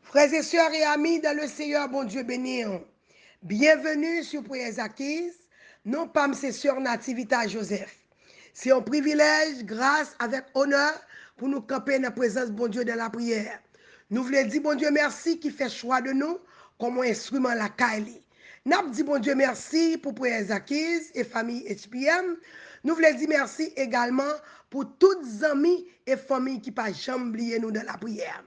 Frères et sœurs et amis dans le Seigneur, bon Dieu béni. Bienvenue sur Prières Acquises. Non pas mes sœurs Nativita Joseph. C'est un privilège, grâce, avec honneur, pour nous camper dans la présence de bon Dieu dans la prière. Nous voulons dire bon Dieu merci qui fait choix de nous comme un instrument la Kaili. Nous dit bon Dieu merci pour Prières Acquises et famille HPM. Nous voulons dire merci également pour toutes les amis et familles qui ne pas jamais oublier nous dans la prière.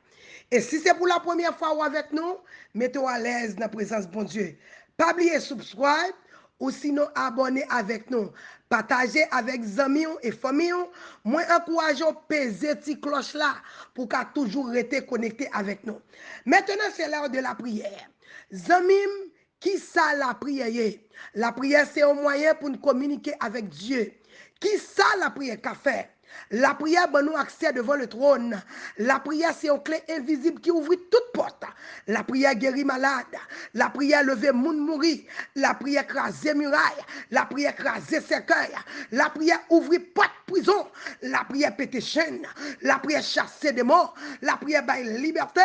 Et si c'est pour la première fois ou avec nous, mettez-vous à l'aise dans la présence de bon Dieu. Pas oublier subscribe ou sinon abonner avec nous. Partagez avec amis et familles. Moi, encourageons peser cette cloche là pour qu'à toujours rester connecté avec nous. Maintenant, c'est l'heure de la prière. Zamim, qui ça la prière? La prière, c'est un moyen pour nous communiquer avec Dieu. Qui ça la prière qu'a fait? La prière donne nous accès devant le trône. La prière, c'est une clé invisible qui ouvre toute porte. La prière guérit malade. La prière lever moun mourir. La prière craser muraille. La prière craser cercueil. La prière ouvrir porte prison. La prière péter chaîne. La prière chasser des morts. La prière bailler liberté.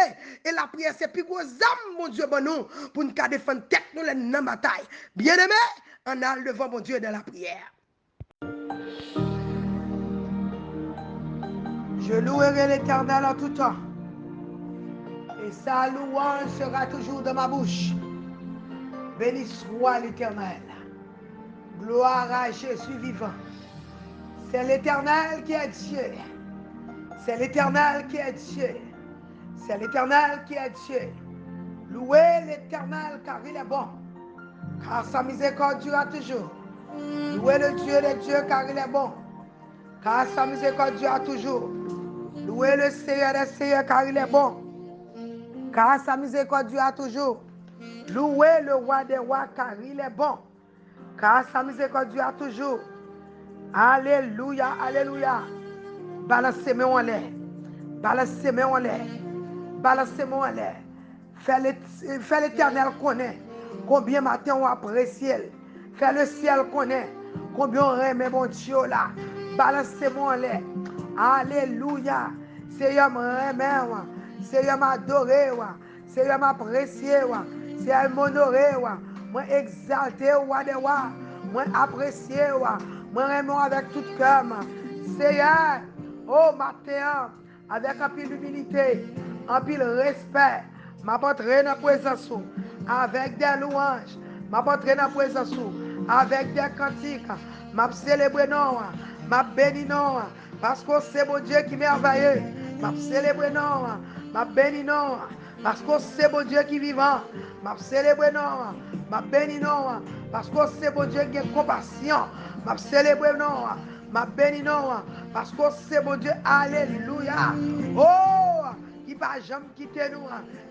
Et la prière, c'est plus gros âme, mon Dieu, bon nous, pour nous défendre tête nous dans la bataille. Bien-aimé, on a devant mon Dieu dans la prière. Je louerai l'Éternel en tout temps, et sa louange sera toujours dans ma bouche. Béni soit l'Éternel. Gloire à Jésus vivant. C'est l'Éternel qui est Dieu. C'est l'Éternel qui est Dieu. C'est l'Éternel qui est Dieu. Louez l'Éternel car il est bon, car sa miséricorde durera toujours. Louez le Dieu des dieux car il est bon, car sa miséricorde durera toujours. Louez le Seigneur des seigneurs car il est bon, car sa miséricorde durera toujours. Louez le roi des rois car il est bon, car sa miséricorde durera toujours. Alléluia, alléluia. Balancez-moi en l'air. Balancez-moi en l'air. Balancez-moi en l'air. Fais l'Éternel connaître combien matin on apprécie. Fais le ciel connaître combien on remet mon Dieu là. Balancez-moi en l'air. Alléluia. Seigneur m'aime. Seigneur m'adore. Seigneur m'apprécie. Seigneur m'honorer. Moi exalter roi des rois. Moi apprécier. Moi aime avec tout cœur. Seigneur, oh matin, avec un peu d'humilité, un peu de respect, m'apporterai dans la présence avec des louanges, m'apporterai dans la présence avec des cantiques, m'a célébrer non, m'a béni non, parce que c'est mon Dieu qui merveilleux, m'a célébrer non, m'a béni non, parce que c'est mon Dieu qui vivant, m'a célébrer non, m'a béni non, parce que c'est mon Dieu qui a compassion, m'a célébrer non, m'a béni non, parce que c'est mon Dieu, alléluia. Oh, qui ne va jamais quitter nous,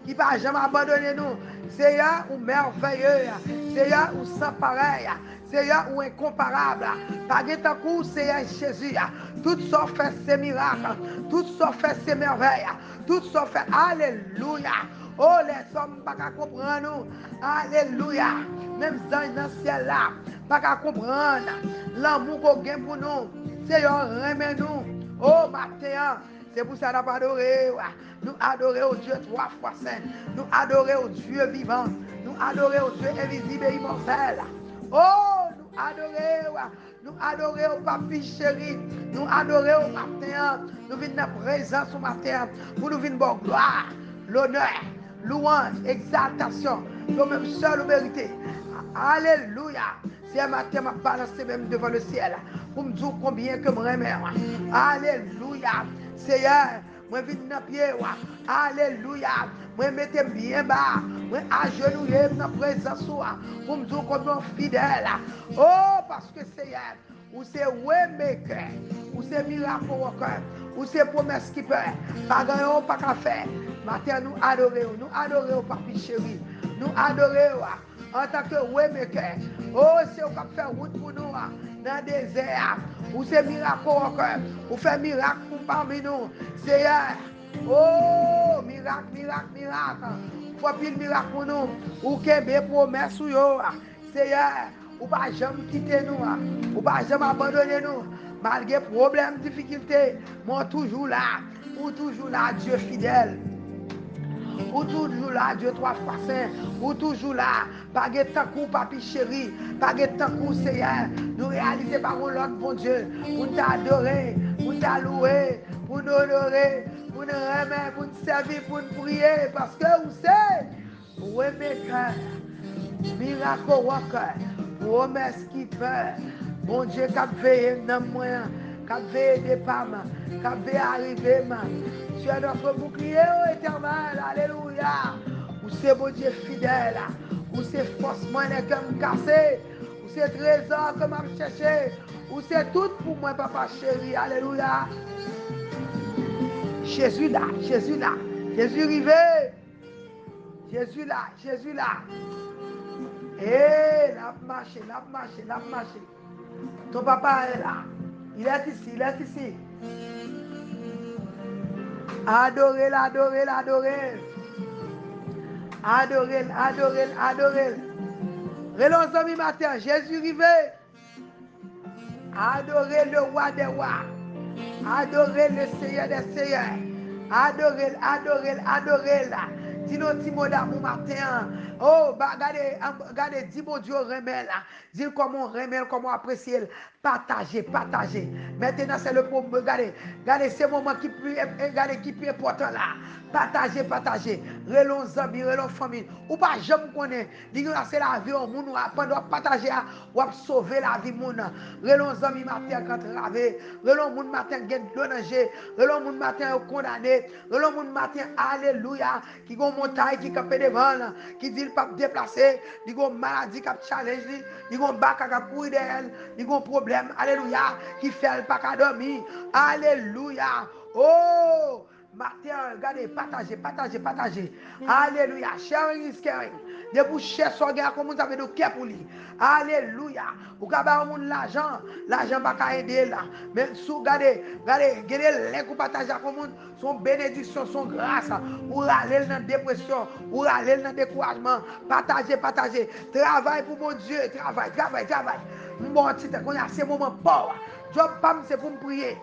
qui ne va jamais abandonner nous. Seigneur ou merveilleux, Seigneur ou sans pareil, Seigneur ou incomparable. Par exemple, coup, Seigneur Jésus, tout ça fait ses miracles, tout ça fait ses merveilles, tout ça fait, alléluia. Oh, les hommes ne peuvent pas comprendre nous. Alléluia. Même dans le ciel là, pas qu'à comprendre l'amour qu'on gagne pour nous. Seigneur, remets-nous. Oh, matin, c'est pour ça que nous adorons. Nous adorons au Dieu trois fois saint. Nous adorons au Dieu vivant. Nous adorons au Dieu invisible et immortel. Oh, nous adorons. Nous adorons au papi chéri. Nous adorons au matin. Nous venons dans la présence au matin. Pour nous venir bon gloire, l'honneur, louange, exaltation. Nous-mêmes seuls nous méritons. Alléluia. C'est un matin, je balancé même devant le ciel. Pour me dire combien que je m'aime. Alléluia. Seigneur, moi je viens dans le pied. Alléluia. Moi je mets bien bas. Moi agenouillé dans la présence. Pour me dire combien fidèle. Oh, parce que Seigneur, ou c'est Waymaker, ou c'est miracle worker, ou c'est promesse qui peut. Pas gagnant, pas qu'à faire. Matin, nous adorons, papi chéri. Nous adorons en tant que Waymaker. Oh, c'est vous qui fait route pour nous dans le désert. Ou c'est miracle worker. Ou fait miracle pour parmi nous. Seigneur. Oh, miracle, miracle, miracle. Faut pile miracle pour nous. Ou qu'il y ait promesse ou yo. Seigneur. Ou pas jamais quitter nous. Ou pas jamais abandonner nous. Malgré problèmes, difficultés. Moi toujours là. Ou toujours là, Dieu fidèle. ou toujours là, Dieu trois fois saint, ou toujours là, pas de temps coup, papi chéri, pas de temps coup, Seigneur, nous réaliser par l'autre bon Dieu, pour t'adorer, pour t'allouer, pour nous honorer, pour nous remettre, pour nous servir, pour nous prier, parce que vous savez, Waymaker, miracle worker, promesse keeper, bon Dieu qui a veillé dans moi, qui a veillé des femmes, qui a veillé arriver, tu es notre bouclier éternel, alléluia, ou c'est bon Dieu fidèle, ou c'est force moi que me casser, ou c'est trésor que m'a cherché, ou c'est tout pour moi papa chéri, alléluia. Jésus là, Jésus là, Jésus arrivé. Jésus là, Jésus là. Eh, l'a marché, l'a marché, l'a marché. Ton papa est là. Il est ici, il est ici. Adorez, adorez, adorez. Adorez, adorez, adorez. Relons amis matin, Jésus arrivé. Adorez le roi des rois. Adorez le Seigneur des seigneurs. Adorez, adorez, adorez là. Dis-nous, Timo d'amour matin. Oh, bah, regardez, dis mon Dieu, remets là. Dis comment remet, comment apprécier. Partagez, partagez. Maintenant, c'est le problème. Regardez, c'est le moment qui plus important là. Partagez, partagez. Relons amis, relons famille. Ou pas, j'aime connaître. Dis-nous, c'est la vie au monde. Pendant partager, ou sauver la vie monde. Relons amis matin quand ravé. Relons monde matin qui est danger. Relons monde matin condamné. Relons monde matin, alléluia. Qui ont montagne qui capé devant, qui dit le pape déplacé, qui ont maladie qui challenge, qui ont bac qui courir d'elle, qui ont problème, alléluia, qui fait le pas qu'à dormir, alléluia. Oh, matin, regardez, partagez, partagez, partagez. Alléluia. Sharing is caring. De vous chercher son gars comme vous avez de cœur pour lui. Alléluia. Vous avez l'argent, l'argent va pas aider là. Mais sous regardez, regardez, les que vous partagez avec le monde, son bénédiction, son grâce, ou aller dans la dépression, ou aller dans le découragement. Partagez, partagez. Travaille pour mon Dieu, travaille, travaille, travaille. Bon titre, qu'on a ces moments forts. Job Pam, c'est pour me prier.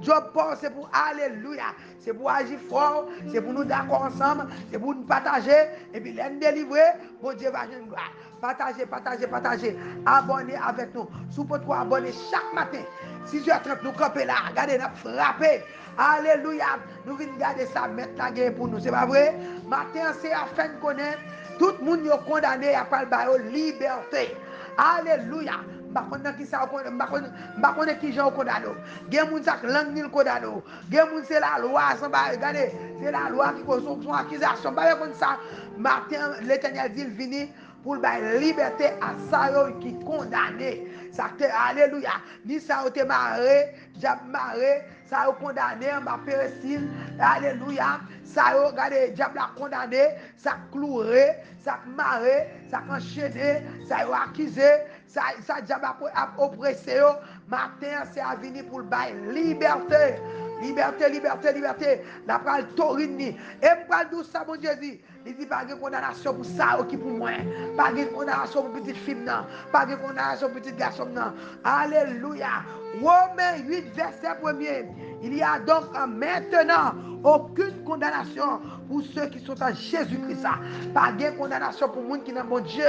Job Paul, c'est pour alléluia. C'est pour agir fort. C'est pour nous d'accord ensemble. C'est pour nous partager. Et puis, l'un délivrer. Bon Dieu va nous gloire. Partagez, partagez, partagez. Abonnez avec nous. Si vous pouvez abonner chaque matin. 6h30, nous camper là. Regardez, nous frapper. Alléluia. Nous venons garder ça, mettre la guerre pour nous. C'est pas vrai? Matin, c'est afin de connaître. Tout le monde est condamné à parler de liberté. Alléluia. Par contre, qui ça par contre qui gens condamné. Gen moun sak langue ni condamné. Gen moun c'est la loi, regardez, c'est la loi qui cause son accusation. Pas comme ça. Matin, l'Éternel dit il vini pour la liberté à ça qui condamné. Ça alléluia. Ni ça été marré, j'ai marré, ça a condamné ma péricile. Alléluia. Ça regardez, diable a condamné, ça cloué, ça marré, ça enchaîné, ça a accusé, ça diable a oppressé. Matin, c'est à venir pour le bail liberté. Liberté, liberté, liberté. La pral torini. Et pral dou ça, mon Dieu dit. Il dit pas de condamnation pour ça qui pour moi. Pas de condamnation pour petite fille, non. Pas de condamnation pour petit garçon, non. Alléluia. Romains 8, verset 1er. Il y a donc maintenant aucune condamnation pour ceux qui sont en Jésus-Christ. Pas de condamnation pour les gens qui n'ont pas Dieu.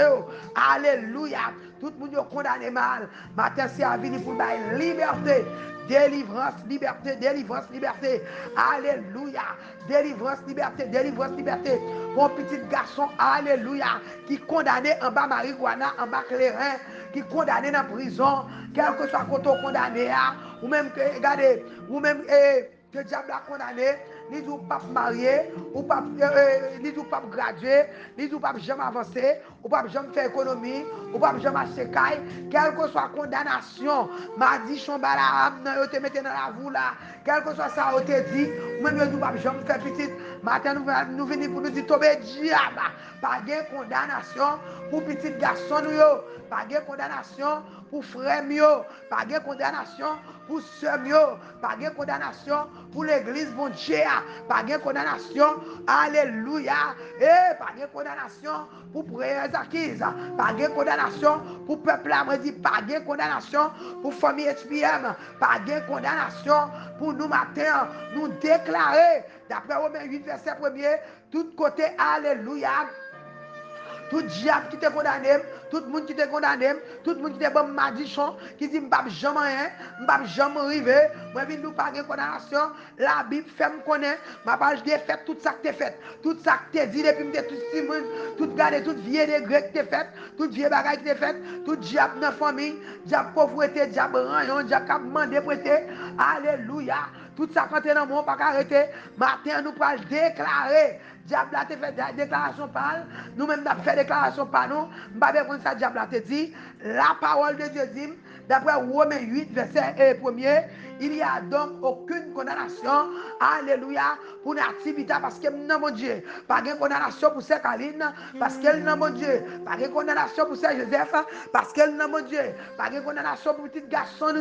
Alléluia. Tout le monde est condamné mal. Matin, c'est à venir pour la liberté. Délivrance, liberté, délivrance, liberté. Alléluia. Délivrance, liberté, délivrance, liberté. Mon petit garçon, alléluia, qui est condamné en bas marijuana, en bas clairin, qui est condamné dans la prison, quel que soit quand on condamné, ou même que, regardez, ou même que le diable a condamné, ni du pape marié, ou pape, ni du pape gradué, ni du pape jamais avancé, ou pape jamais fait économie, ou pape jamais acheté caille, quelle que soit condamnation, m'a dit chambala, yo te mette dans la voie là, quel que soit ça, on te dit, ou même du pape jamais fait petite, matin nous venons pour nous dire, tomber diable, pas de condamnation pour petit garçon, pas de condamnation pour frère, pas de condamnation pour soeur, pas de condamnation pour l'église, bon Dieu, pas de condamnation, alléluia, et pas de condamnation pour prières acquises, pas de condamnation pour peuple dit, pas de condamnation pour famille SPM, pas de condamnation pour nous matin, nous déclarer D'après Romains 8, verset 1er, tout côté, alléluia. Tout diable qui te condamné, tout le monde qui te condamné, tout le monde qui te bon madichon, qui dit m'bap jamais rien, m'bap jamais arrivé, moi vinn nous pas de condamnation, la Bible fait me connaître, m'a pas de fait tout ça que t'es fait, tout ça que t'es dit depuis m'te tout Simon, tout garder tout vieux degré que t'es fait, tout vieux bagage que t'es fait, tout diable dans famille, diable pauvreté, diable rayon, diable cap mandé prêter. Alléluia. Tout ça quand t'es dans mon pas arrêter, matin nous pas déclarer. Diable a fait déclaration par nous même n'a fait déclaration par nous, m'pa besoin ça diable a te dit, la parole de Dieu dit d'après Romains 8 verset 1er, il n'y a donc aucune condamnation, alléluia, pour l'activité parce que non mon Dieu, pas de condamnation pour Sœur Caline parce qu'elle non mon Dieu, pas de condamnation pour Sœur Joseph parce qu'elle non mon Dieu, pas de condamnation pour petit garçon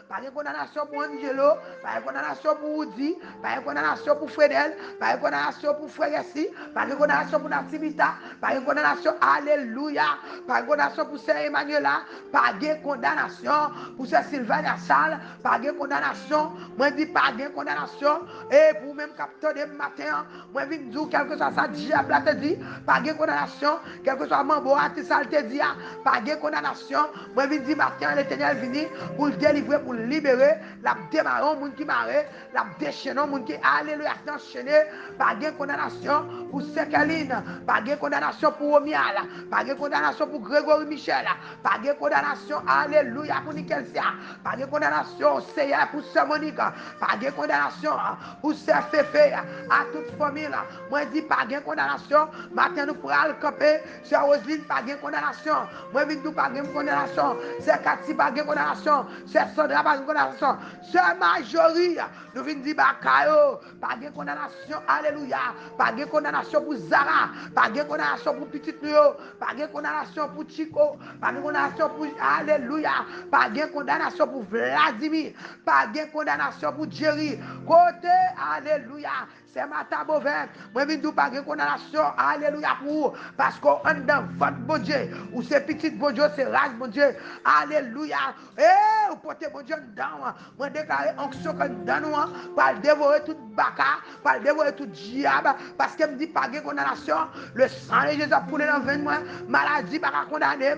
pas de condamnation pour Angelo, pas de condamnation pour Woody, pas de condamnation pour Fredel, pas de condamnation pour Frère Essi, pas de condamnation pour Nativita, pas de condamnation, alléluia, pas de condamnation pour Sœur Emmanuela, pas de condamnation pour Sœur Sylvania Salle, pas de condamnation, moi je dis pas de condamnation, et pour même capteur de matin, moi je dis quel que soit ça, diable te dit, pas de condamnation, quel que soit membre à ça te dit, pas de condamnation, moi je dis matin, l'Éternel vini pour le délivrer, pour le libérer, la démarrer, au monde qui marre, la déchaîner, au monde qui alléluia, enchaîné, pas de condamnation pour Sekaline, pas de condamnation pour Omial, pas de condamnation pour Grégory Michel, pas de condamnation, alléluia, pour Nikelsia, pas de condamnation, Seigneur, pour Sœur Monique, pas de condamnation pour Sœur Féfé, à toute famille, moi je dis pas de condamnation, matin nous pourrons le camper, Sœur Roselyne, pas de condamnation, moi je dis pas de condamnation, Sœur Cathy, pas de condamnation, Sœur Sandra, pas de condamnation, Sœur Marjorie, nous venons dire Bakayo, pas de condamnation, alléluia, pas de condamnation pour Zara, pas de condamnation pour Petite Nuyo, pas de condamnation pour Chico, pas de condamnation pour, alléluia, pas de condamnation pour Vladimir, pas de condamnation pour Jerry, côté, alléluia, c'est Mata Bovin, moi je dis pas de condamnation, alléluia pour, parce qu'on est dans votre bon Dieu, ou c'est petit bon Dieu, c'est race bon Dieu, alléluia, et vous portez bon Dieu dedans, moi déclarer onction que dans nous, pour dévorer tout baka, pour dévorer tout diable, parce que me dit pas de condamnation, le sang de Jésus a coulé dans le veine, maladie pas condamner,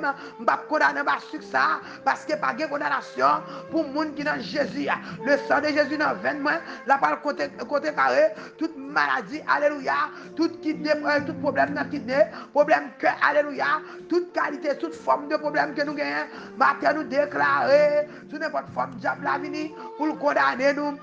pas condamner pas succès, parce que pas de condamnation pour le monde qui est dans Jésus, le sang de Jésus dans le veine, la parole côté carré, toute maladie, alléluia, toute kidney, tout problème dans kidney, problème que, alléluia, toute qualité, toute forme de problème que nous gagnons, matin nous déclarer, sous n'importe forme diable la vini, pour le condamner nous.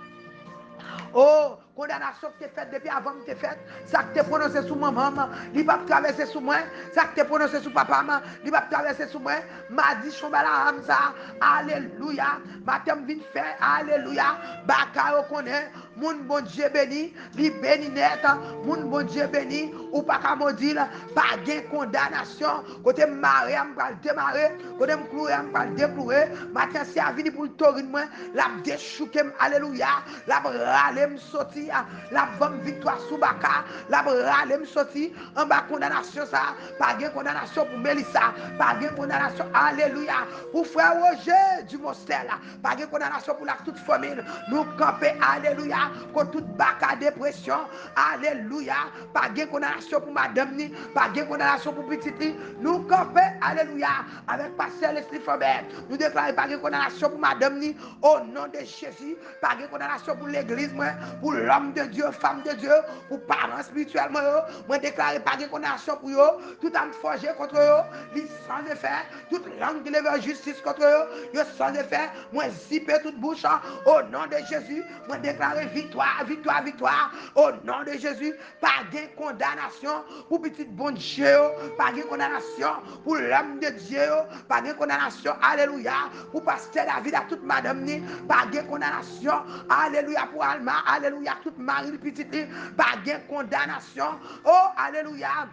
Oh, condamnation que tu faite depuis avant que tu faite, ça que tu prononcé sous maman, il va traverser sous moi, ça que tu prononcé sous papa, il va traverser sous moi, m'a dit chombala hamza, alléluia, matin vite fait, alléluia, baka au connaît, mon bon Dieu béni, li béni net, mon bon Dieu béni, ou pas qu'à maudire, pas de condamnation, côté maré, on va démarrer, côté m'clouer, on va déclouer, matin c'est à venir pour le torrent moi, la déchouquer, alléluia, la râler me sortir, la bonne victoire sous baka, la râler me sortir, en bas condamnation ça, pas de condamnation pour Mélissa, pas de condamnation, alléluia, pour frère Roger du Mostel, pas de condamnation pour la toute famille, nous camper, alléluia, contre toute baka dépression, alléluia, pas de condamnation pour madame ni, pas de condamnation pour petite ni, nous camper, alléluia, avec pasteur Leslie Faubert, nous déclarons pas de condamnation pour madame ni, au nom de Jésus, pas de condamnation pour l'église, pour l'homme de Dieu, femme de Dieu, pour parents spirituels, moi déclare pas de condamnation pour eux, tout âme forgé contre eux, ils sans effet, toute langue de lever justice contre eux, ils sans effet, moi zipper toute bouche, au nom de Jésus, moi déclare victoire, victoire, victoire, au nom de Jésus, pas de condamnation pour petit bon Dieu, pas de condamnation pour l'homme de Dieu, pas de condamnation, alléluia, pour pasteur David à toute madame, pas de condamnation, alléluia, pour Alma, alléluia, toute Marie petite, pas de condamnation, oh, alléluia.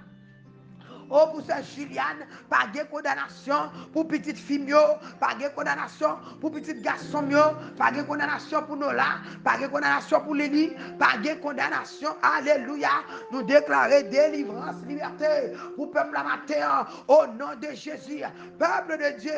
Oh, pour ce Juliane, pas de condamnation pour petite fille, pas de condamnation pour petit garçon, pas de condamnation pour Nola, pas de condamnation pour Léni, pas de condamnation. Alléluia. Nous déclarer délivrance, liberté pour peuple à matin, au nom de Jésus. Peuple de Dieu,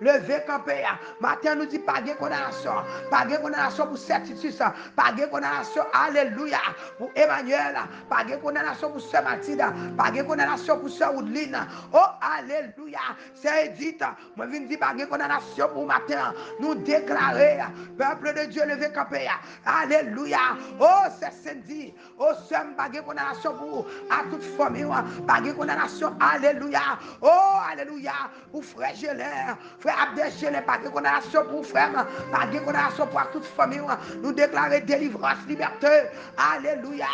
levez campé. Matin, nous dit pas de condamnation, pas de condamnation pour Certitus, pas de condamnation. Alléluia. Pour Emmanuel, pas de condamnation pour Sœur Mathilde, pas de condamnation pour Sœur Woodline. Oh, alléluia. C'est dit, moi, je dis pas de condamnation pour matin. Nous déclarer, peuple de Dieu, levez campé. Alléluia. Oh, c'est samedi. Oh, c'est pas de condamnation pour à toute famille, pas de condamnation. Alléluia. Oh, alléluia. Pour frère Gélin, frère Abdel Gélin, pas de condamnation pour frère, pas de condamnation pour toute famille. Nous déclarer délivrance, liberté. Alléluia.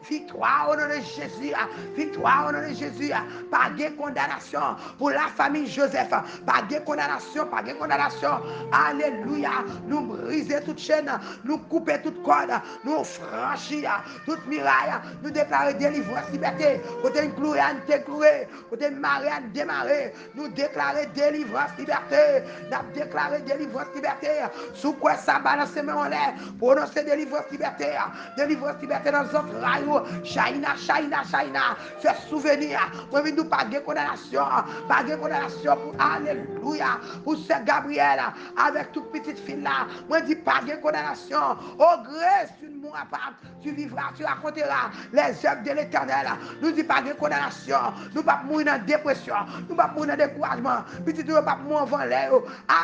Victoire au nom de Jésus. Victoire au nom de Jésus. Pas de condamnation pour la famille Joseph. Pas de condamnation, pas de condamnation. Alléluia. Nous briser toute chaîne, nous couper toute corde, nous franchir toute muraille. Nous déclarer délivrance, liberté. Côté une cloué, une cloué. Côté maré, une démarré. Nous déclarer délivrance, liberté. Nous déclarer délivrance, liberté. Sous quoi ça balance mes en l'air. Prononcer délivrance, liberté. Délivrance, liberté dans notre rayon. Shaina, Shaina, Shaina. Fait souvenir. Moi, nous pas de condamnation. Pas de condamnation pour alléluia. Pour ce Gabriel. Avec toute petite fille là. Moi, dis pas de condamnation. Oh, grâce, tu ne mourras pas. Tu vivras, tu raconteras les œuvres de l'éternel. Nous dis pas de condamnation. Nous pas mourir dans dépression. Nous pas mourir dans découragement. Petit, nous pas mourir en l'air.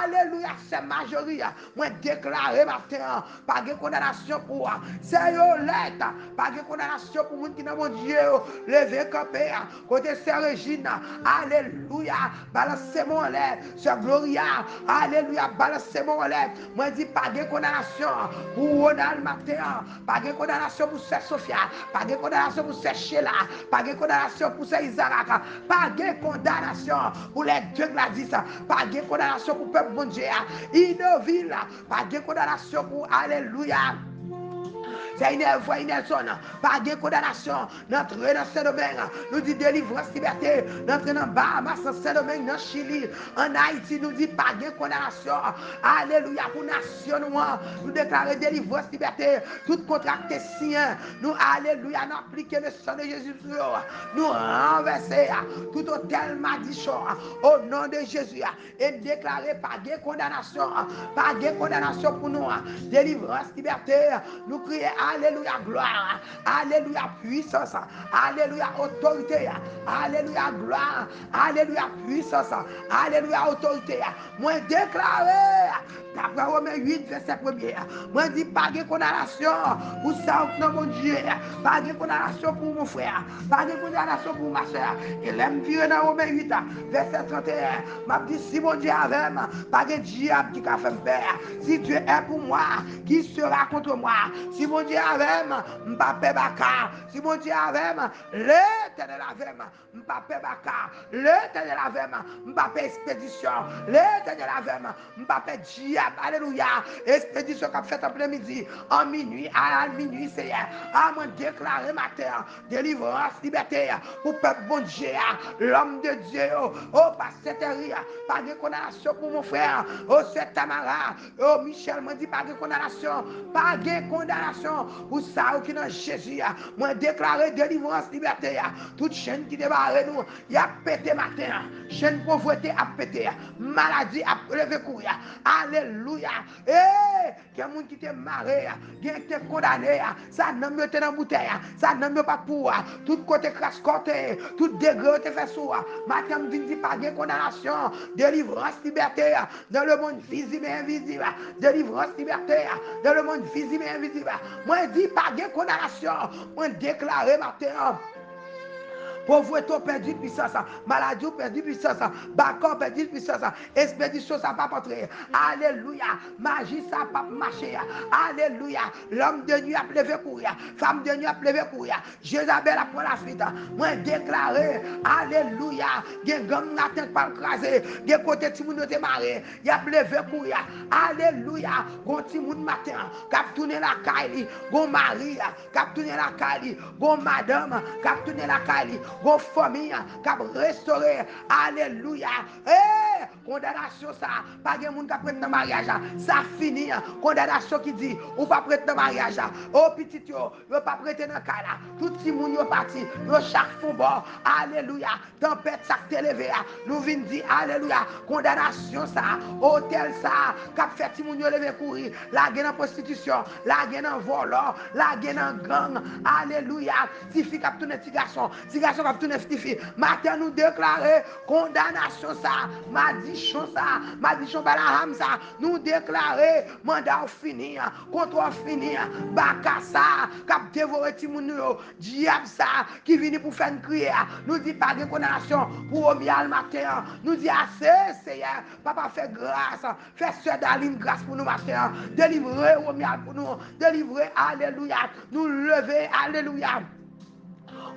Alléluia, c'est majorité. Moi, déclarer matin. Pas de condamnation pour c'est Yolette. Pas de condamnation pour monde qui n'a mon Dieu. Levez campé. Côté Sœur Régine. Alléluia. Balancez mon lait. Sœur Gloria. Alléluia. Balancez mon lait. Moi, dis pas de condamnation pour Ronald matin. Pas de condamnation pour Sœur Sophia. Pas de condamnation pour Sœur Sheila. Pas de condamnation pour Sœur Isaac. Pas de condamnation pour les deux Gladys. Pas de condamnation pour peuple bon Dieu. Innoville. Pas de condamnation pour Alléluia. C'est une voie, une zone. Pas de condamnation. Notre dans Saint-Domingue. Nous dit délivrance, liberté. Notre dans Bahamas, Saint-Domingue, dans Chili. En Haïti, nous dit pas de condamnation. Alléluia. Pour nation, nous déclarer délivrance, liberté. Tout contracté sien. Nous, alléluia, nous appliquer le sang de Jésus. Nous renverser tout hôtel madichon. Au nom de Jésus. Et déclarer pas de condamnation. Pas de condamnation pour nous. Délivrance, liberté. Nous crier alléluia, gloire. Alléluia, puissance. Alléluia, autorité. Alléluia, gloire. Alléluia, puissance. Alléluia, autorité. Moi déclarer. D'après Romains 8, verset 1er. Moi dis pas de condamnation pour ça, mon Dieu. Pas de condamnation pour mon frère. Pas de condamnation pour ma soeur. Et l'aime virer dans Romains 8, verset 31. M'a dit si mon Dieu avec moi, pas de diable qui a fait me peur. Si Dieu est pour moi, qui sera contre moi? Si mon Dieu avec moi, m'pape baka. Si mon Dieu avec moi, l'éternel avec moi, m'pape baka. L'éternel avec moi, m'pape expédition. L'éternel avec moi, m'pape diable. Alléluia. Expédition qu'a fait en plein midi, en minuit, à minuit, c'est hier. À moi déclarer matin, délivrance, liberté pour peuple bon Dieu, l'homme de Dieu. Oh, pasteur, pas de condamnation pour mon frère. Oh, c'est Tamara. Oh, Michel m'a dit pas de condamnation. Pas de condamnation pour ça qui dans Jésus. Moi déclarer délivrance, liberté. Toute chaîne qui débarre nous, il a pété matin. Chaîne pauvreté a pété. Maladie a levé courir. Alléluia. Eh, il y a des gens qui te marré, qui te condamné, ça n'a pas été dans la bouteille, ça n'a pas pour tout côté crasse-côté, tout degré te fait sous. Matin, je ne dis pas de condamnation, délivrance, liberté, dans le monde visible et invisible, délivrance, liberté, dans le monde visible et invisible. Moi, je ne dis pas de condamnation, moi, je déclare matin. Pauvreté perdu puissance, maladie perdu puissance, bacon perdu puissance, expédition ça pas entrer. Alléluia, magie ça pas marcher. Alléluia, l'homme de nuit a levé courir, femme de nuit a levé courir. Jézabel a pris la suite. Moi déclaré, alléluia, gen gang n'a pas crasé, gen côté Timoun te maré, il a levé courir. Alléluia, gon Timoun matin, cap tourner la caille, gon Marie, cap tourner la caille, gon madame, cap tourner la caille. gon famille qui a restauré. Alléluia. Condamnation ça, pas de monde qui prête dans mariage, ça fini. Condamnation qui dit ou pas prête dans mariage. Oh petit yo pas prêter dans cas là. Tout si moun yo parti, yo chaque fond bord. Alléluia. Tempête ça t'est levé. Nous vinn dire alléluia. Condamnation ça, hôtel ça, qui a fait si moun yo levé courir, la guerre en prostitution, la guerre en vol, la guerre en gang. Alléluia. Si fille qui a tourné petit garçon qui a tourné petit fille. Matin nous déclarer condamnation ça, malédiction ça, malédiction Balaham ça, nous déclarer mandat fini, contrôle fini, baka ça, cap dévorer ti moun yo, diable ça qui vient pour faire crier. Nous dit pas de condamnation pour Omial matin. Nous dit assez Seigneur, papa fait grâce, fait sœur Daline grâce pour nous matin. Délivrer Omial pour nous, délivrer alléluia. Nous lever alléluia.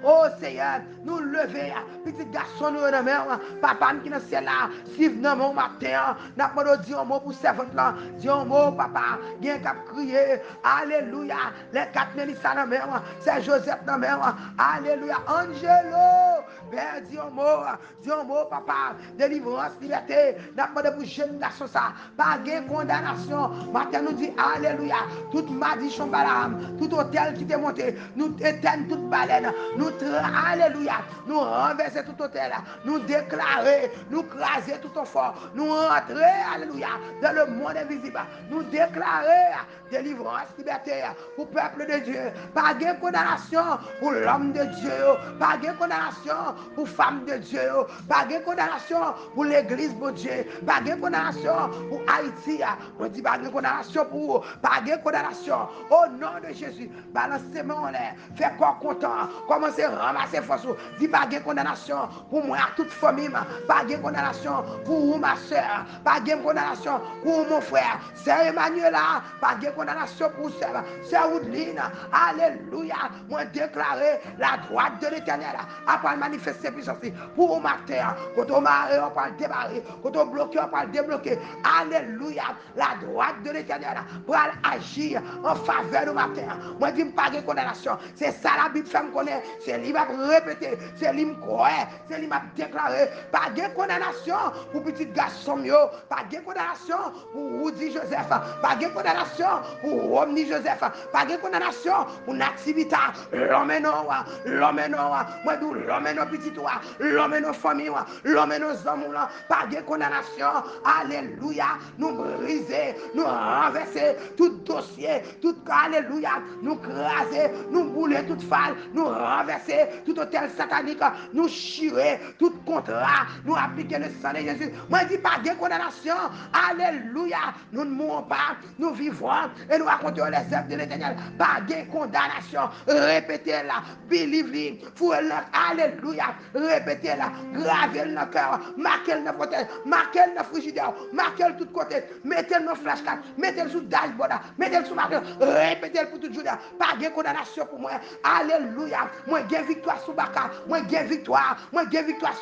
Oh Seigneur, nous lever, petit garçon nous dans main, papa qui dans ciel là, suivre dans mon matin, n'a pas dit un mot pour servante là, dit un mot papa, bien cap crier, alléluia, les 4 Mélissa dans main, c'est Joseph dans main, alléluia, Angelo, Père dit un mot papa, délivrance, liberté, n'a pas de pour jeune garçon ça, pas de condamnation, matin nous dit alléluia, toute malédiction Balaam, tout hôtel qui t'est monté, nous éteignons toute baleine, nous alléluia, nous renverser tout hôtel, nous déclarer, nous craser tout au fort, nous rentrer, alléluia, dans le monde invisible, nous déclarer délivrance, liberté pour le peuple de Dieu, pas de condamnation pour l'homme de Dieu, pas de condamnation pour femme de Dieu, pas de condamnation pour l'église de Dieu, pas de condamnation pour Haïti, on dit pas de condamnation pour, pas de condamnation, au nom de Jésus, balancez moi en l'air, fais corps content, commencez à ramasser force, dis pas de condamnation pour moi, toute famille, pas de condamnation pour vous, ma soeur, pas de condamnation pour mon frère, c'est Emmanuel là, pas de condamnation pour sœur Woodline, alléluia, moi déclarer la droite de l'éternel, après manifester puissance pour ma terre, quand on m'a on parle débarrer, quand on bloqué, on parle débloquer, alléluia, la droite de l'éternel, pour agir en faveur de ma terre, moi dis pas de condamnation, c'est ça la Bible fait me connaître, c'est lui qui m'a répété, c'est lui qui m'a croire, c'est lui qui m'a déclaré, pas de condamnation pour petit garçon, pas de condamnation pour Woody Joseph, pas de condamnation pour Romney Joseph, pas de condamnation pour Nativita, l'homme non, moi d'où l'homme non petit toi, l'homme non famille, l'homme non hommes, pas de condamnation, alléluia, nous briser, nous renverser tout dossier, tout alléluia, nous craser, nous bouler toute falle, nous renverser tout hôtel satanique, nous chirer tout contrat, nous appliquer le sang de Jésus. Moi je dis pas de condamnation, alléluia, nous ne mourrons pas, nous vivons et nous racontons les œuvres de l'éternel. Pas de condamnation, répétez-la, believe-le, fouez-la, alléluia, répétez-la, gravez-le dans le cœur, marquez-le dans le fauteuil, marquez-le dans le frigidaire, marquez-le de tous côtés, mettez-le dans le flashcard, mettez-le sous le dashboard, mettez-le sous marqueur, répétez-le pour toute journée. Pas de condamnation pour moi, alléluia, moi j'ai victoire sous Baka, moi j'ai victoire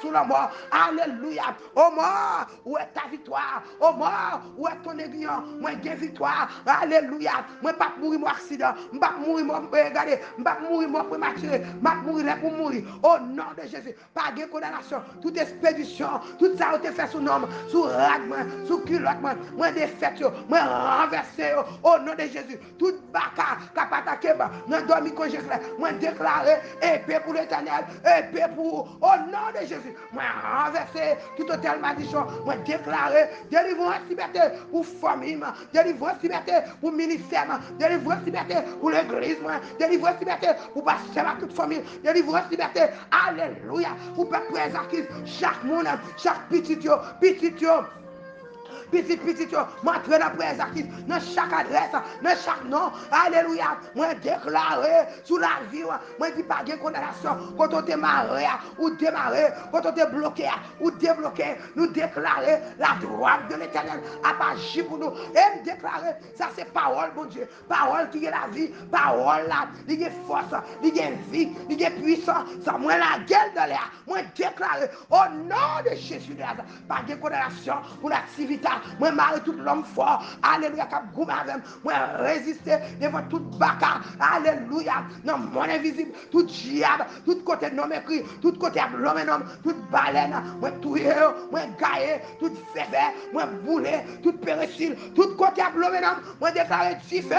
sous la mort, alléluia, au mort, où est ta victoire, au mort, où est ton aiguillon, moi j'ai victoire, alléluia, moi pas mourir mon accident, pas mourir mon regardez, pas mourir mon prématuré, pas mourir là pour mourir, au nom de Jésus, pas de condamnation, toute expédition, tout ça a été fait sous nom, sous ragement, sous culotte, moi défaite, moi renversé, au nom de Jésus, toute Baka, capataké, non dormi congelé, moi déclaré, épée pour l'éternel, épée pour, au nom de Jésus, moi renversé, tout hôtel malédiction, moi déclaré, délivrance liberté pour famille, délivrance liberté pour ministère, délivrance liberté pour l'église, délivrance liberté pour passer à toute famille, délivrance liberté, alléluia, pour peuple acquis, chaque monde, chaque petit m'entre dans la présence dans chaque adresse, dans chaque nom, alléluia, moi déclaré sous la vie, moi dis pas de condamnation, quand on te marre ou démarrer, quand on te bloqué ou débloqué, nous déclarer la droite de l'éternel à pas agir pour nous, et déclarer, ça c'est parole, bon Dieu, parole qui est la vie, parole là, il y a force, il y a vie, il y a puissance, ça moi la gueule de l'air, moi déclarer, au nom de Jésus de Nazareth, pas de condamnation pour l'activité, Moi, marie tout l'homme fort. Alléluia, cap goumé avec moi, résister devant toute baka. Alléluia, non, mon invisible, tout diable, tout côté non mépris, tout côté l'homme et homme, toute baleine, moi, tout moi, gaillé, tout févère, moi, boulet, tout péricile, tout côté l'homme et homme, moi, déclaré du feu,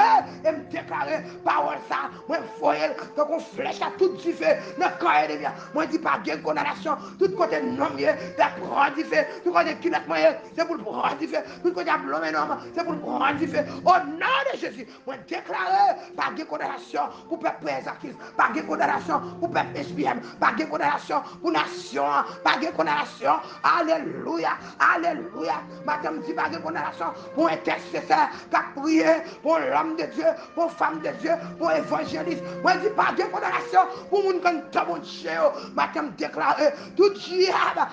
et me déclarer parole ça, moi, foyer, donc on flèche à tout du feu, dans le corps de bien. Moi, dis pas de condamnation, tout côté non mieux, de prendre du feu, tout côté qui n'a pas c'est pour prendre du feu, tout côté l'homme et homme, c'est pour prendre du feu. Au nom de Jésus, moi, déclarer pas de condamnation pour peuple présakis, pas de condamnation pour peuple SPM, pas de condamnation pour nation, pas de condamnation. Alléluia, alléluia. Madame dit pas de condamnation pour intercesseur qui a prié pour l'homme de Dieu, pour femme de Dieu, pour évangéliste. Moi, je dis pas de condamnation pour mon canton mon Dieu. Madame déclaré tout diable,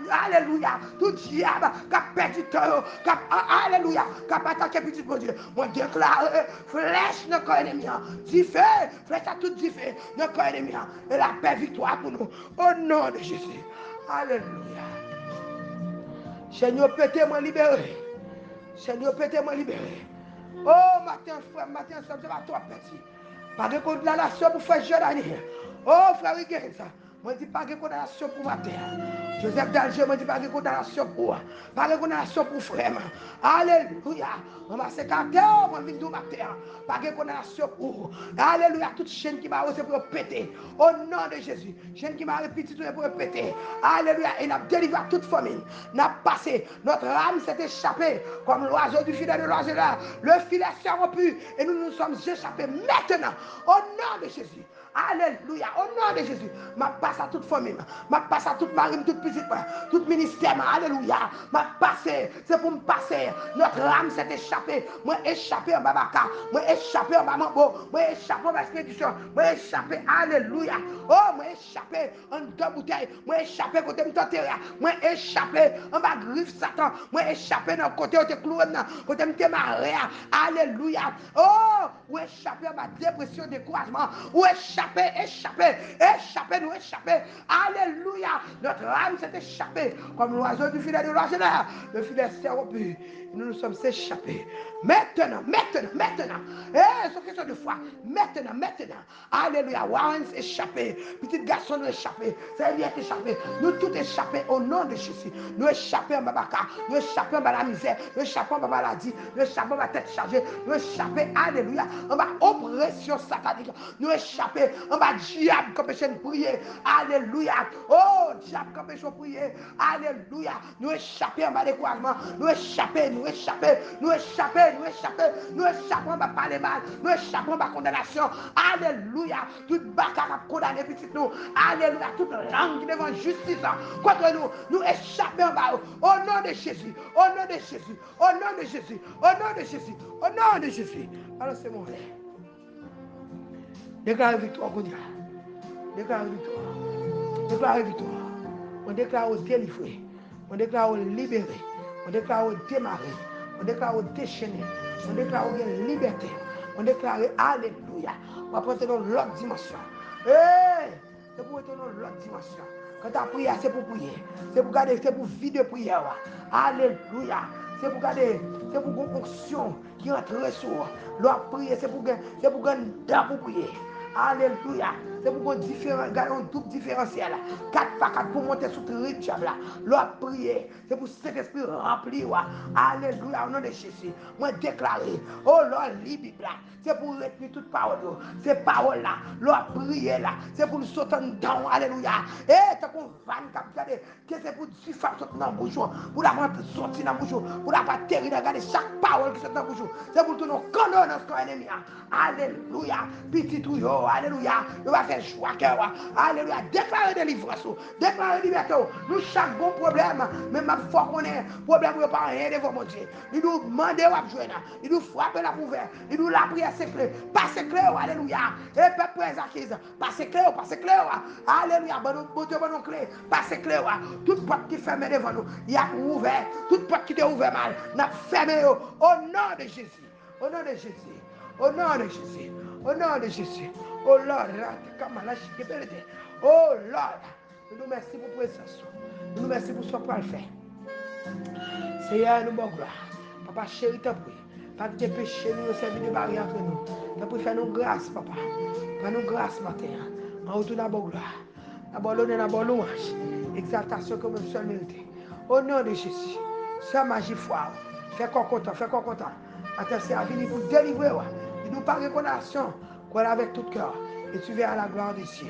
alléluia, tout diable qui a perdu temps, alléluia, qui a attaqué petit mon Dieu. Moi, déclaré flèche dans le corps ennemi, du feu, flèche à tout du feu dans le corps ennemi. Et la paix victoire pour nous. Au nom de Jésus. Alléluia. Seigneur, pétez-moi libéré. Seigneur, pétez-moi libéré. Oh, matin, frère, matin, ça va trop petit. Pas de condamnation pour faire jeune année. Oh, frère, regarde ça. Moi, je dis pas de condamnation pour ma terre. Joseph d'Alger, moi, je dis pas de condamnation pour moi. Pas de condamnation pour frère. Alléluia. Moi, c'est quand moi, je viens de ma terre. Pas de condamnation pour. Alléluia. Toute chaîne qui m'a osé pour péter. Au nom de Jésus. Chaîne qui m'a répété pour péter. Alléluia. Et n'a délivré toute famine. N'a passé. Notre âme s'est échappée. Comme l'oiseau du filet de l'oiseau là. Le filet s'est rompu. Et nous nous sommes échappés maintenant. Au nom de Jésus. Alléluia. Au nom de Jésus. Ma passe à toute famille. Ma passe à toute marine, toute petite, tout ministère. Alléluia. Ma passe. C'est pour me passer. Notre âme s'est échappée. Moi échappé en Babaka. Moi échappé en Mambo. Moi échappé en expédition. Moi échappé. Alléluia. Oh, moi échappé en deux bouteilles. Moi échappé côté m'enterrer. Moi échappé en bas griffe Satan. Moi échappé dans le côté où tu cloué. Côté m'te maré. Alléluia. Oh, ou échappé en bas dépression, découragement. Ou échappé. Échappé, nous échapper. Alléluia. Notre âme s'est échappée comme l'oiseau du filet de l'oiseau. Le filet s'est rompu. Nous nous sommes échappés. Maintenant. C'est une question de foi. Maintenant. Alléluia. Warren s'est échappé. Petit garçon nous échappé. C'est lui qui est échappé. Nous tous échappés au nom de Jésus. Nous échappés en Babaka. Nous échappés en la misère. Nous échappés en maladie. Nous échappés en tête chargée. Nous échappés, alléluia, en bas oppression satanique. Nous échappés en bas diable qui empêche de prier. Alléluia. Oh, diable qui empêche de prier. Alléluia. Nous échappés en bas découragement. Nous échappés en bas parler mal. Nous échappés en bas condamnation. Alléluia. Toute baka qui condamné petit nous. Alléluia. Toute langue qui devant justice contre nous. Nous échappés en bas. Au nom de Jésus. Au nom de Jésus. Au nom de Jésus. Au nom de Jésus. Au nom de Jésus. Alors c'est mon frère. Déclare victoire, Goudia. Déclare victoire. Déclare victoire. On déclare au délivré. On déclare au libéré. On déclare au démarré. On déclare au déchaîné. On déclare au liberté. On déclare alléluia. On va prendre dans l'autre dimension. C'est pour être dans l'autre dimension. Quand tu as prié, c'est pour prier. C'est pour garder, c'est pour vide de prière. Alléluia. C'est pour garder, c'est pour une onction qui entre sur. L'on prier, c'est pour gagner pour prier. Alléluia. C'est pour un double différentiel. 4x4 pour monter sur le rythme. L'on prier. C'est pour cet esprit rempli. Alléluia. Au nom de Jésus. Moi déclarer. Oh Lord, lis Bible. C'est pour retenir toute parole. Ces paroles-là. L'on prier là. C'est pour nous sauter dedans. Alléluia. Et t'as qu'on va regarder. Que c'est pour du faire sortir dans le bouche. Pour la rentrer sortir dans le bouche. Pour la pas terminer regarder chaque parole qui sort dans le bouche. C'est pour tout nos canons dans ce qu'on ennemi. Alléluia. Petit tuyau. Alléluia. Nous va faire choix cœur. Alléluia. Déclarer délivrance. Déclarer liberté. Nous chaque bon problème. Même ma foi qu'on est. Problème pour pas rien devant mon Dieu. Il nous demande à jouer. Il nous frappe la pouvelle. Il nous la prière c'est clair. Passe clair. Alléluia. Et peuple acquise. Passe clair. Alléluia. Bon Dieu, bon clé. Passe clair. Toute porte qui ferme devant nous. Il y a ouvert. Toute porte qui est ouvert mal. N'a fermé au nom de Jésus. Au nom de Jésus. Au nom de Jésus. Au nom de Jésus. Oh Lord, oh Lord, nous nous remercions pour présence. Nous nous remercions pour ce qu'on peut faire. Seigneur, nous bon gloire. Papa chéri, t'en prie. Pas de péché, nous servi de barrière entre nous. T'en prie, fais-nous grâce, papa. Fais-nous grâce matin. En retour la bonne gloire. La bonne honneur, la bonne louange. Exaltation comme nous sommes mérités. Au nom de Jésus. Sa magie foi. Fais qu'on content, fais qu'on content. Attends, c'est à venir pour délivrer. Il nous parle de condamnation. Qu'on avec tout cœur. Et tu verras la gloire de Dieu.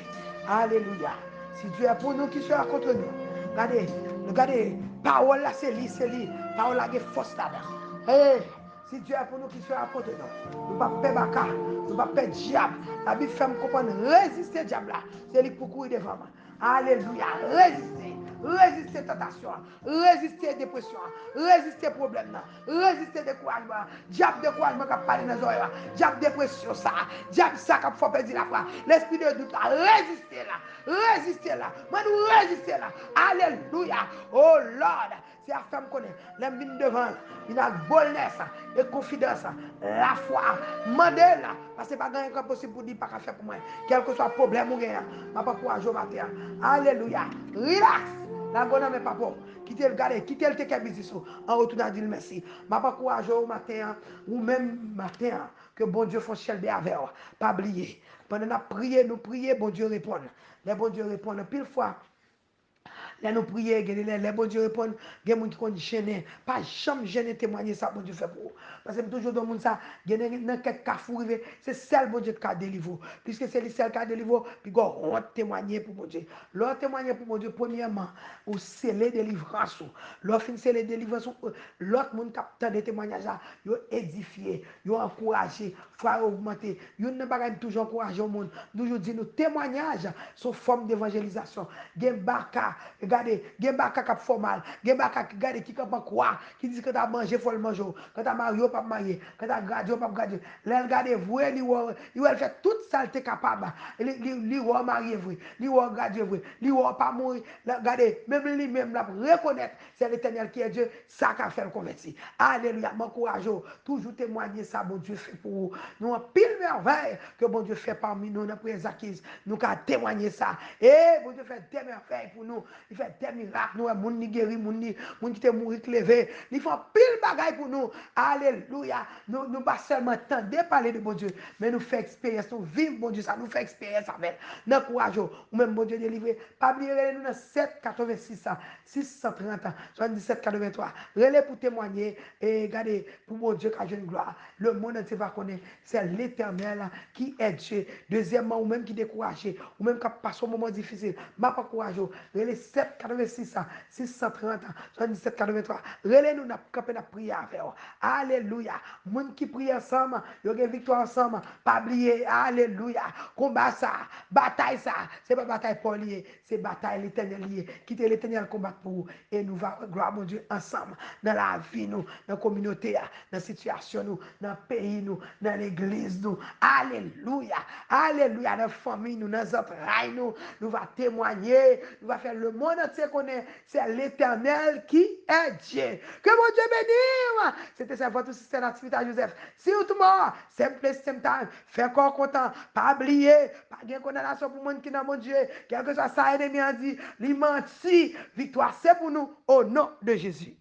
Alléluia. Si Dieu est pour nous, qui sera contre nous? Regardez, regardez. Parole là, c'est lui, c'est lui. Parole là, il y a force là-dedans. Hey, si Dieu est pour nous, qui sera contre nous? Nous ne pouvons pas perdre baka, nous ne pouvons pas perdre diable. La Bible fait me comprendre, résister diable là. C'est lui pour courir devant moi. Alléluia. Résister. Résister tentation, résister dépression, résister problème, résister découragement, diable découragement qui a parlé dans les oreilles, diable dépression ça, diable ça qui a fait perdre la foi, l'esprit de doute là, résister là, moi nous résister là, alléluia, oh Lord, c'est la femme qu'on est, l'aime venir devant, il a boldness et confidence, la foi, mandez là, parce que c'est pas grand chose possible pour dire pas qu'à faire pour moi, quel que soit le problème ou rien, ma pas courage au matin, alléluia, relax. La bonne n'est pas bon. Quittez le garder, quittez le TK business. En retournant dire merci. Ma pas courage au matin, ou même matin, que bon Dieu fasse chelbe avec vous. Pas oublier. Pendant nous prions, bon Dieu répond. Les bon Dieu répondent pile fois. Là, nous prions, les bons Dieu répondent, il y a des gens qui sont gênés. Pas jamais gêné témoigner ça, bon Dieu fait pour vous. Parce que toujours dans le monde, il y a quelques cas fou, c'est celle bon Dieu qui a délivré. Puisque c'est celle qui a délivré, puis il on témoigner pour bon Dieu. L'autre témoigner pour bon Dieu, premièrement, ou sceller délivrance. L'autre fin sceller délivrance, l'autre monde qui a des témoignages, ils ont édifié, ils ont encouragé, foi augmenté. Ils n'ont pas toujours encouragé au monde. Toujours dit, nos témoignages sont forme d'évangélisation. Gembaka, regardez, Gembaka qui a fait mal, Gembaka qui regarde qui ne croire, qui dit que tu as mangé, il faut le manger, quand tu as marié, pas marié, quand tu as gradé, pas gradé. Là, regardez, vous, il fait toute saleté capable. Il va marier, il va gradé, il va pas mourir. Regardez, même lui-même, là, reconnaître, c'est l'Éternel qui est Dieu, ça qui a fait le converti. Alléluia, m'encourage, toujours témoigner ça, bon Dieu fait pour vous. Nous, en pile merveille que bon Dieu fait parmi nous, dans les acquises, nous avons témoigné ça. Et bon Dieu fait des merveilles pour nous, il fait des miracles, nous, moun ni guéri, moun qui te mourir, qui levé, il fait pile bagaille pour nous. Alléluia, nous pas seulement entendre parler de bon Dieu, mais nous fait expérience, nous vivons bon Dieu, ça nous fait expérience avec. Nous courage, ou même bon Dieu délivré. Pas oublier, nous dans 786, 630, 77, 83. Relais pour témoigner et regardez, pour mon Dieu qui a une gloire. Le monde entier va connaître, c'est l'Éternel qui est Dieu. Deuxièmement, ou même qui découragé, ou même qui passe un moment difficile, ma pas courage. Relais 786, 630, 77, 83. Relais nous n'a pas prier avec vous. Alléluia. Monde qui prie ensemble, il y a une victoire ensemble. Pas oublier, alléluia. Combat ça, bataille ça. C'est pas bataille pour lier, c'est bataille l'éternel lié. Quittez l'éternel combat pour vous. Et nous allons, gloire mon Dieu, ensemble. Dans la vie, nous, dans la communauté, dans la situation, nous, dans le pays, nous, dans l'église, nous. Alléluia. Alléluia. Dans la famille, nous, dans les entrailles, nous allons témoigner. Nous allons faire le monde entier connaître. C'est l'éternel qui est Dieu. Que mon Dieu bénisse. C'était ça, votre système d'activité à Joseph. Si vous tout mort, simple same time. Fais encore content. Pas oublier. Pas de condamnation pour le monde qui n'a mon Dieu. Quel que soit ça, ennemi a dit, il menti. Victoire, c'est pour nous au nom de Jésus.